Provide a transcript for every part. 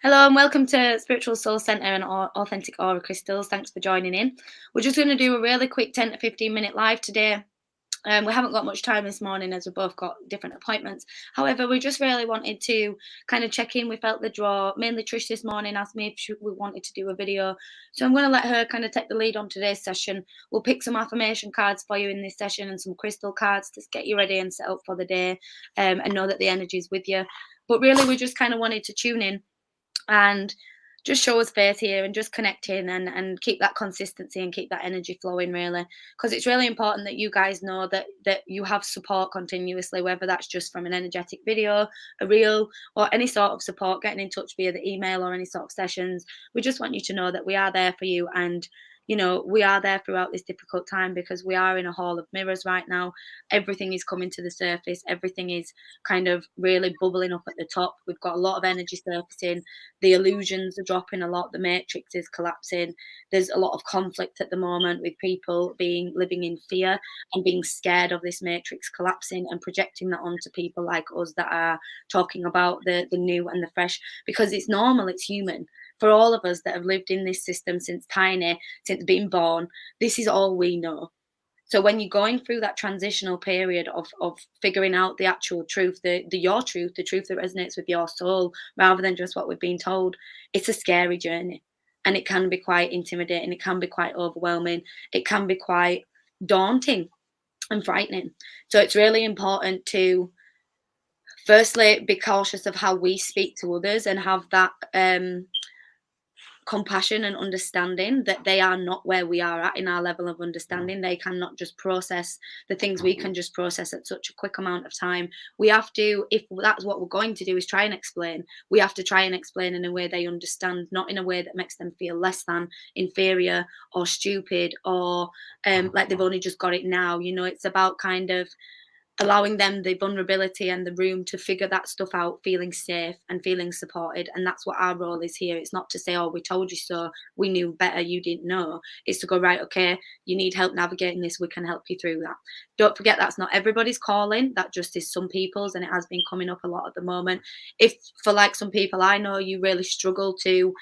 Hello and welcome to Spiritual Soul Centre and Authentic Aura Crystals. Thanks for joining in. We're just going to do a really quick 10 to 15 minute live today. We haven't got much time this morning as we've both got different appointments. However, we just really wanted to kind of check in. We felt the draw. Mainly Trish this morning asked me if we wanted to do a video. So I'm going to let her kind of take the lead on today's session. We'll pick some affirmation cards for you in this session and some crystal cards to get you ready and set up for the day, and know that the energy is with you. But really, we just kind of wanted to tune in and just show us face here and just connect in and keep that consistency and keep that energy flowing, really, because it's really important that you guys know that you have support continuously, whether that's just from an energetic video, a reel, or any sort of support, getting in touch via the email or any sort of sessions. We just want you to know that we are there for you, and we are there throughout this difficult time, because we are in a hall of mirrors right now. Everything is coming to the surface. Everything is kind of really bubbling up at the top. We've got a lot of energy surfacing. The illusions are dropping a lot. The matrix is collapsing. There's a lot of conflict at the moment with people living in fear and being scared of this matrix collapsing and projecting that onto people like us that are talking about the new and the fresh, because it's normal, it's human. For all of us that have lived in this system since being born, this is all we know. So when you're going through that transitional period of figuring out the actual truth, your truth, the truth that resonates with your soul, rather than just what we've been told, it's a scary journey. And it can be quite intimidating. It can be quite overwhelming. It can be quite daunting and frightening. So it's really important to, firstly, be cautious of how we speak to others and have that compassion and understanding that they are not where we are at in our level of understanding. They cannot just process the things we can just process at such a quick amount of time. We have to, if that's what we're going to do, is try and explain. We have to try and explain in a way they understand, not in a way that makes them feel less than, inferior, or stupid, or like they've only just got it now. It's about kind of allowing them the vulnerability and the room to figure that stuff out, feeling safe and feeling supported. And that's what our role is here. It's not to say, oh, we told you so, we knew better, you didn't know. It's to go, right, okay, you need help navigating this, we can help you through that. Don't forget, that's not everybody's calling, that just is some people's, and it has been coming up a lot at the moment. If for like some people I know, you really struggle to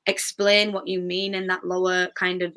explain what you mean in that lower kind of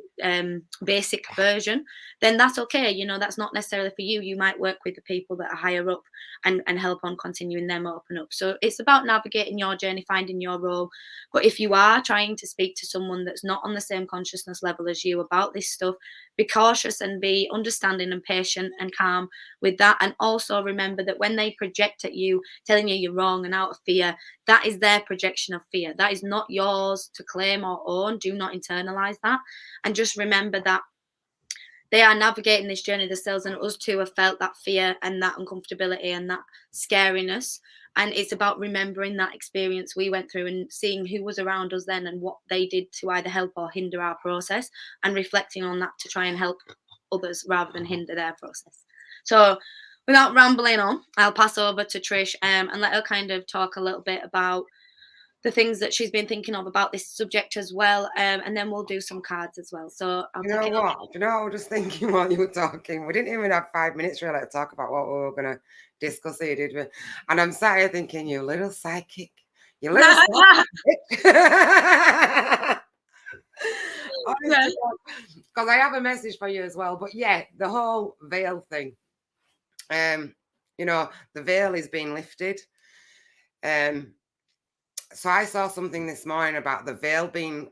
basic version, then that's okay. That's not necessarily for you. You might work with the people that are higher up and help on continuing them open up. So it's about navigating your journey, finding your role. But if you are trying to speak to someone that's not on the same consciousness level as you about this stuff, be cautious and be understanding and patient and calm with that. And also remember that when they project at you, telling you you're wrong and out of fear, that is their projection of fear. That is not yours to claim or own. Do not internalize that. And just remember that they are navigating this journey themselves, and us too have felt that fear and that uncomfortability and that scariness. And it's about remembering that experience we went through and seeing who was around us then and what they did to either help or hinder our process, and reflecting on that to try and help others rather than hinder their process. So without rambling on, I'll pass over to Trish and let her kind of talk a little bit about the things that she's been thinking of about this subject as well, and then we'll do some cards as well. So I'll You know what? I was just thinking while you were talking, we didn't even have 5 minutes really to talk about what we were going to discuss here, did we? And I'm sat here thinking, you little psychic, you little psychic. Honestly, because I have a message for you as well. But yeah, the whole veil thing. The veil is being lifted. So I saw something this morning about the veil being.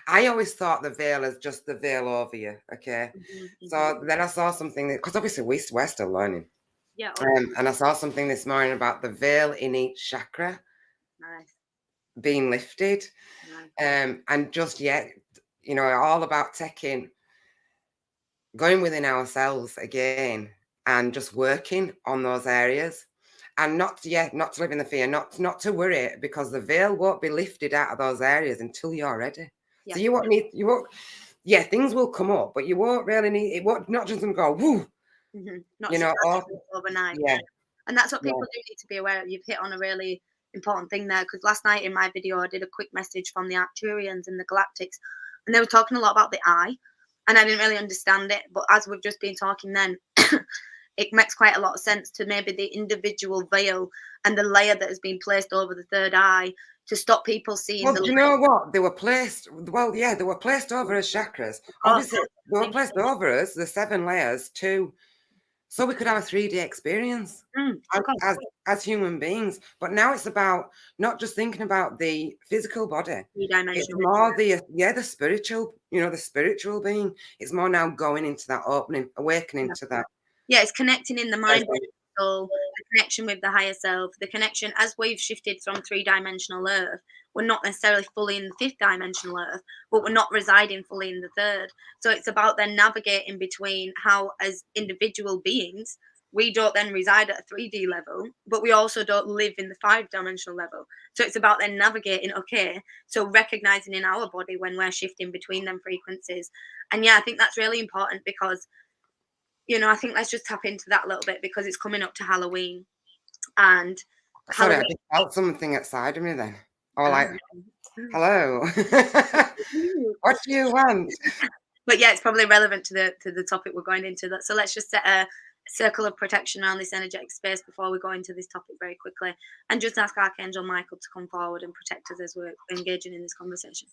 I always thought the veil is just the veil over you, okay? Mm-hmm. So then I saw something, because obviously we're still learning. Yeah. And I saw something this morning about the veil in each chakra being lifted. And just yet, all about going within ourselves again and just working on those areas. And not to live in the fear, not to worry, because the veil won't be lifted out of those areas until you're ready. Yeah. So things will come up, but you won't really need it. Won't not just go woo. Mm-hmm. Not overnight. Yeah. And that's what people do need to be aware of. You've hit on a really important thing there, because last night in my video I did a quick message from the Arcturians and the Galactics, and they were talking a lot about the eye, and I didn't really understand it. But as we've just been talking then, it makes quite a lot of sense to maybe the individual veil and the layer that has been placed over the third eye to stop people seeing Well, the do you know what? They were placed, well, yeah, they were placed over as chakras. Oh, Obviously, they were placed over us, the 7 layers, too, so we could have a 3D experience of course. as human beings. But now it's about not just thinking about the physical body. It's Three-dimensional. more the spiritual, the spiritual being. It's more now going into that opening, awakening to that. Yeah, it's connecting in the mind, Presence. soul, the connection with the higher self, the connection as we've shifted from three-dimensional Earth. We're not necessarily fully in the fifth dimensional Earth, but we're not residing fully in the third. So it's about then navigating between how, as individual beings, we don't then reside at a 3D level, but we also don't live in the 5-dimensional level. So it's about then navigating, okay, so recognizing in our body when we're shifting between them frequencies. And yeah, I think that's really important because I think let's just tap into that a little bit because it's coming up to Halloween. And Sorry, I Halloween. just felt something outside of me then. Or like, um, hello. What do you want? but yeah, it's probably relevant to the topic we're going into. So let's just set a circle of protection around this energetic space before we go into this topic very quickly, and just ask Archangel Michael to come forward and protect us as we're engaging in this conversation.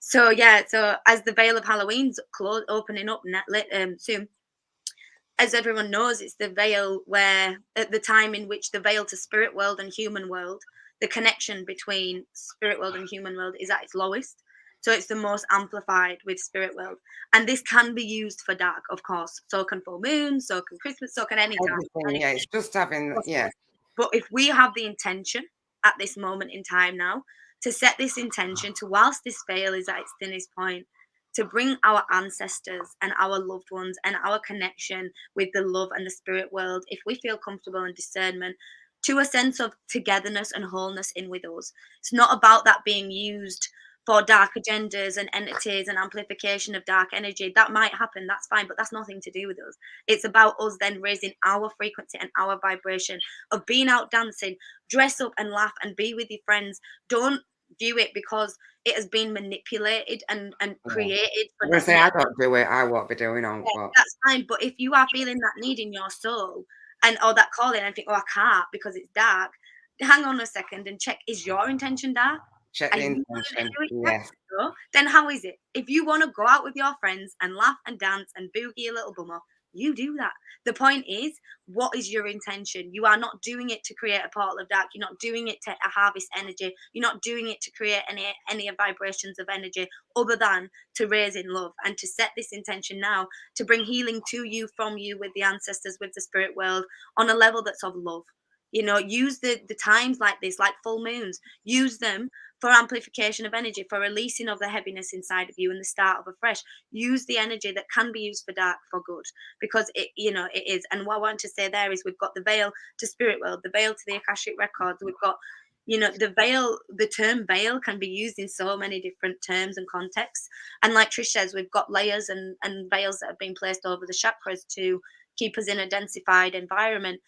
So as the veil of Halloween's opening up soon, as everyone knows, it's the veil where, at the time in which the veil to spirit world and human world, the connection between spirit world and human world is at its lowest. So it's the most amplified with spirit world. And this can be used for dark, of course. So can full moon, so can Christmas, so can any time. Everything, yeah, it's just having, yeah. But if we have the intention at this moment in time now to set this intention to, whilst this veil is at its thinnest point, to bring our ancestors and our loved ones and our connection with the love and the spirit world, if we feel comfortable in discernment, to a sense of togetherness and wholeness in with us. It's not about that being used for dark agendas and entities and amplification of dark energy. That might happen, that's fine, but that's nothing to do with us. It's about us then raising our frequency and our vibration of being out dancing, dress up and laugh and be with your friends. Don't view it because it has been manipulated and created for I'm going to say, I don't do it, I won't be doing on, but that's fine. But if you are feeling that need in your soul or that calling and think, oh, I can't because it's dark, hang on a second and check, is your intention dark? check Are the you willing to intention. do it? Yes. No? Then how is it? If you want to go out with your friends and laugh and dance and boogie a little bum off, you do that. The point is, what is your intention? You are not doing it to create a portal of dark. You're not doing it to harvest energy. You're not doing it to create any vibrations of energy other than to raise in love and to set this intention now to bring healing to you, from you, with the ancestors, with the spirit world, on a level that's of love. Use the times like this, like full moons, use them for amplification of energy, for releasing of the heaviness inside of you and the start of a fresh. Use the energy that can be used for dark for good, because it is. And what I want to say there is, we've got the veil to spirit world, the veil to the Akashic records. We've got the veil. The term veil can be used in so many different terms and contexts. And like Trish says, we've got layers and veils that have been placed over the chakras to keep us in a densified environment.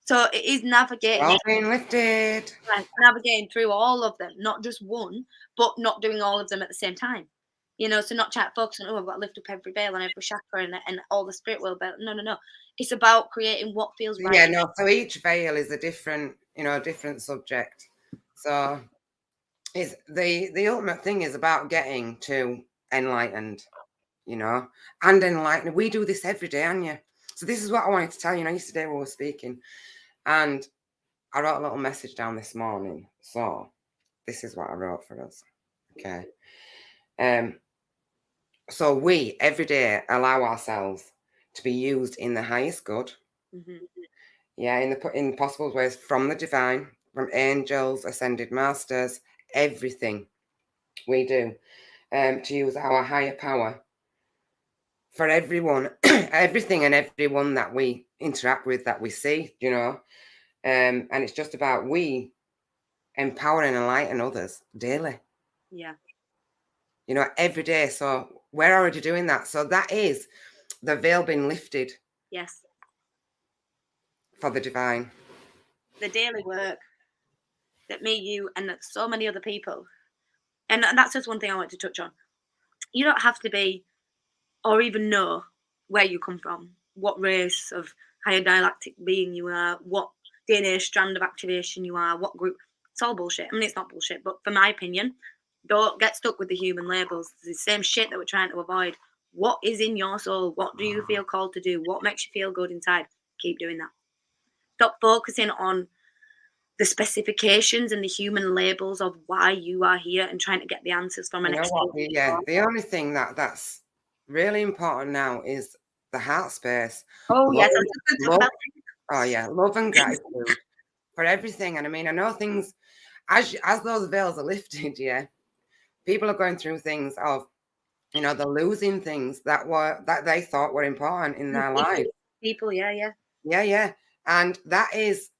So it is navigating. All being lifted. Navigating through all of them, not just one, but not doing all of them at the same time. So not focusing on, I've got to lift up every veil and every chakra and all the spirit world veil. No. It's about creating what feels right. Yeah, no, so each veil is a different subject. So it's the ultimate thing is about getting to enlightened, and enlightened. We do this every day, Anya. So this is what I wanted to tell you. Yesterday we were speaking, and I wrote a little message down this morning. So this is what I wrote for us. Okay. So we every day allow ourselves to be used in the highest good. Mm-hmm. Yeah, in possible ways, from the divine, from angels, ascended masters, everything we do to use our higher power for everyone, everything and everyone that we interact with, that we see, and it's just about we empower and enlighten others daily. Yeah. Every day. So we're already doing that. So that is the veil being lifted. Yes. For the divine. The daily work that me, you, and so many other people. And that's just one thing I want to touch on. You don't have to be or even know where you come from. what race of higher dialectic being you are, what DNA strand of activation you are, what group. It's all bullshit. I mean, it's not bullshit, but for my opinion, don't get stuck with the human labels. It's the same shit that we're trying to avoid. What is in your soul? What do you feel called to do? What makes you feel good inside? Keep doing that. Stop focusing on the specifications and the human labels of why you are here and trying to get the answers from an external. The only thing that's really important now is the heart space. Oh, love, yes. I was just going to talk about oh yeah, love and gratitude for everything. And I mean, I know things as those veils are lifted, yeah, people are going through things of, you know, they're losing things that they thought were important in their life. People, yeah. And that is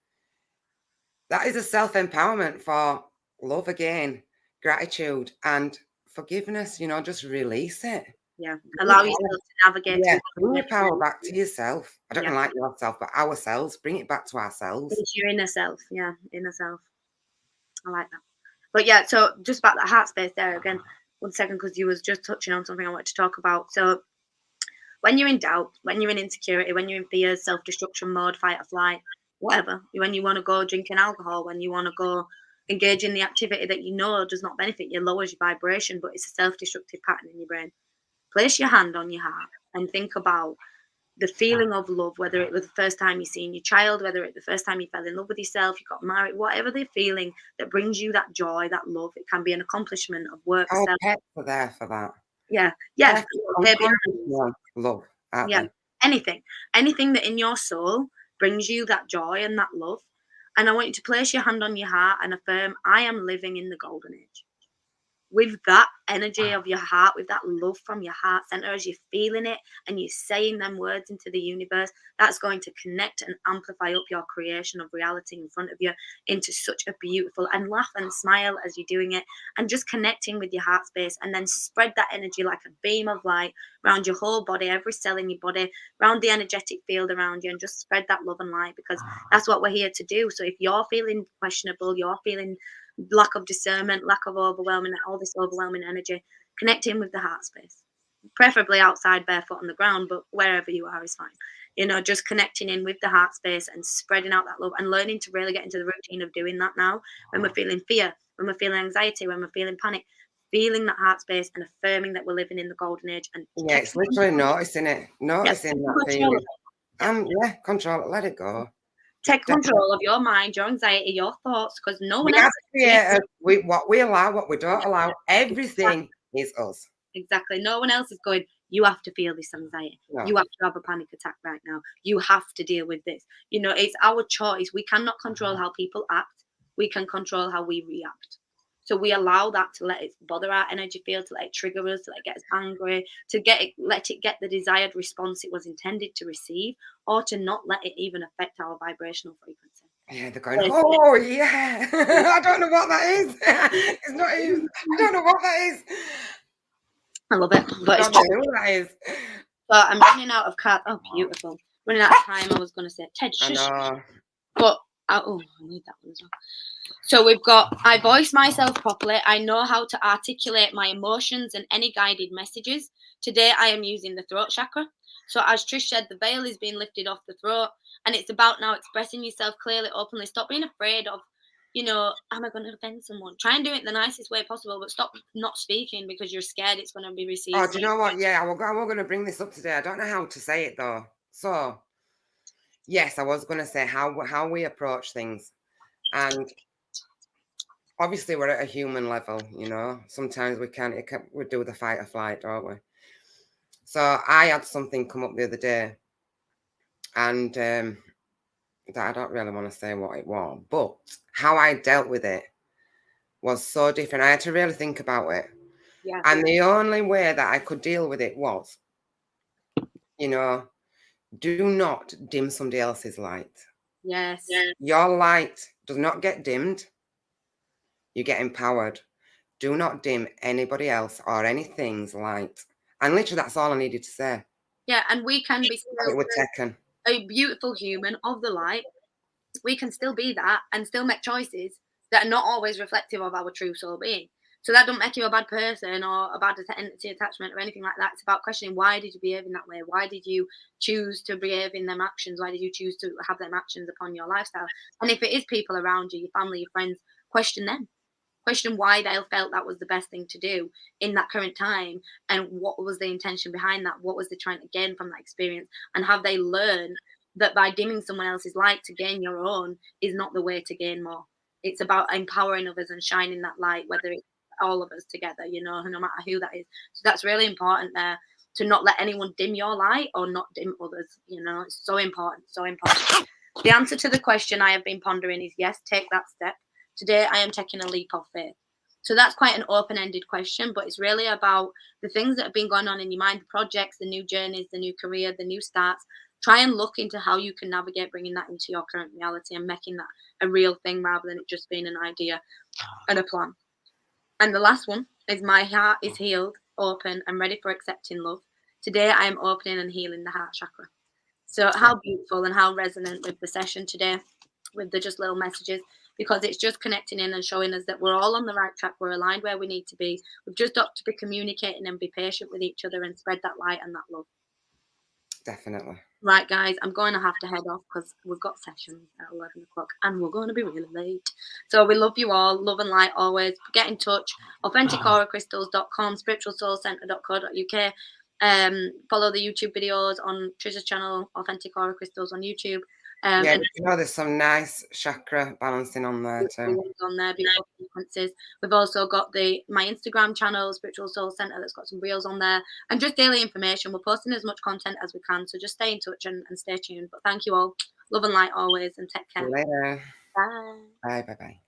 a self-empowerment for love again, gratitude and forgiveness. You know, just release it. Yeah, allow yourself to navigate. Yeah, bring your power back to yourself. I don't like yourself, but ourselves. Bring it back to ourselves. It's your inner self. Yeah, inner self. I like that. But yeah, so just about that heart space there again. 1 second, because you was just touching on something I wanted to talk about. So when you're in doubt, when you're in insecurity, when you're in fear, self-destruction mode, fight or flight, whatever, when you want to go drinking alcohol, when you want to go engage in the activity that you know does not benefit you, lowers your vibration, but it's a self-destructive pattern in your brain. Place your hand on your heart and think about the feeling of love, whether it was the first time you seen your child, whether it's the first time you fell in love with yourself, you got married, whatever the feeling that brings you that joy, that love. It can be an accomplishment of work. Oh, pets are there for that. Yeah. Love. Yeah. Anything that in your soul brings you that joy and that love. And I want you to place your hand on your heart and affirm, I am living in the golden age. With that energy of your heart, with that love from your heart center, as you're feeling it and you're saying them words into the universe, that's going to connect and amplify up your creation of reality in front of you into such a beautiful, and laugh and smile as you're doing it, and just connecting with your heart space, and then spread that energy like a beam of light around your whole body, every cell in your body, around the energetic field around you, and just spread that love and light, because that's what we're here to do. So if you're feeling questionable, you're feeling lack of discernment, lack of all this overwhelming energy, connect in with the heart space, preferably outside barefoot on the ground, but wherever you are is fine. You know, just connecting in with the heart space and spreading out that love, and learning to really get into the routine of doing that now when we're feeling fear, when we're feeling anxiety, when we're feeling panic, feeling that heart space and affirming that we're living in the golden age. And yeah, it's literally noticing that feeling. Control it, let it go. Take control of your mind, your anxiety, your thoughts, because no one else. What we allow, what we don't allow, everything is us. Exactly. No one else is going, you have to feel this anxiety. No. You have to have a panic attack right now. You have to deal with this. You know, it's our choice. We cannot control how people act. We can control how we react. So we allow that to let it bother our energy field, to let it trigger us, to let it get us angry, to let it get the desired response it was intended to receive, or to not let it even affect our vibrational frequency. Yeah, they're going, oh, yeah. I don't know what that is. It's not even, I don't know what that is. I love it. But it's true. What that is. But I'm running out of cards. Oh, beautiful. Running out of time, I was going to say, Ted, shush. But, I need that one as well. So we've got, I voice myself properly. I know how to articulate my emotions and any guided messages. Today I am using the throat chakra. So as Trish said, the veil is being lifted off the throat, and it's about now expressing yourself clearly, openly. Stop being afraid of, you know, am I going to offend someone? Try and do it the nicest way possible, but stop not speaking because you're scared it's going to be received. Oh, do you know what? Yeah, we're going to bring this up today. I don't know how to say it though. So, yes, I was going to say how we approach things. And obviously we're at a human level, you know. Sometimes we do the fight or flight, don't we? So I had something come up the other day, and that I don't really want to say what it was, but how I dealt with it was so different. I had to really think about it. Yeah. And the only way that I could deal with it was, you know, do not dim somebody else's light. Yes. Your light does not get dimmed. You get empowered. Do not dim anybody else or anything's light. And literally, that's all I needed to say. Yeah, and we can be still a beautiful human of the light. We can still be that and still make choices that are not always reflective of our true soul being. So that don't make you a bad person or a bad tendency attachment or anything like that. It's about questioning, why did you behave in that way? Why did you choose to behave in them actions? Why did you choose to have them actions upon your lifestyle? And if it is people around you, your family, your friends, question them. Question why they felt that was the best thing to do in that current time, and what was the intention behind that? What was they trying to gain from that experience? And have they learned that by dimming someone else's light to gain your own is not the way to gain more? It's about empowering others and shining that light, whether it's all of us together, no matter who that is. So that's really important there, to not let anyone dim your light or not dim others. It's so important, so important. The answer to the question I have been pondering is yes, take that step. Today, I am taking a leap of faith. So that's quite an open ended question, but it's really about the things that have been going on in your mind, the projects, the new journeys, the new career, the new starts. Try and look into how you can navigate bringing that into your current reality and making that a real thing rather than it just being an idea and a plan. And the last one is, my heart is healed, open, and ready for accepting love. Today, I am opening and healing the heart chakra. So how beautiful and how resonant with the session today, with the just little messages, because it's just connecting in and showing us that we're all on the right track. We're aligned where we need to be. We've just got to be communicating and be patient with each other and spread that light and that love. Definitely. Right, guys, I'm going to have to head off because we've got sessions at 11 o'clock and we're going to be really late. So we love you all. Love and light always. Get in touch. AuthenticAuraCrystals.com, spiritualsoulcenter.co.uk. Follow the YouTube videos on Trisha's channel, Authentic Aura Crystals on YouTube. Yeah, there's some nice chakra balancing on there too. On there, beautiful sequences. We've also got my Instagram channel, Spiritual Soul Center, that's got some reels on there and just daily information. We're posting as much content as we can, so just stay in touch and stay tuned. But thank you all. Love and light always, and take care. See you later. Bye. Bye. Bye. Bye.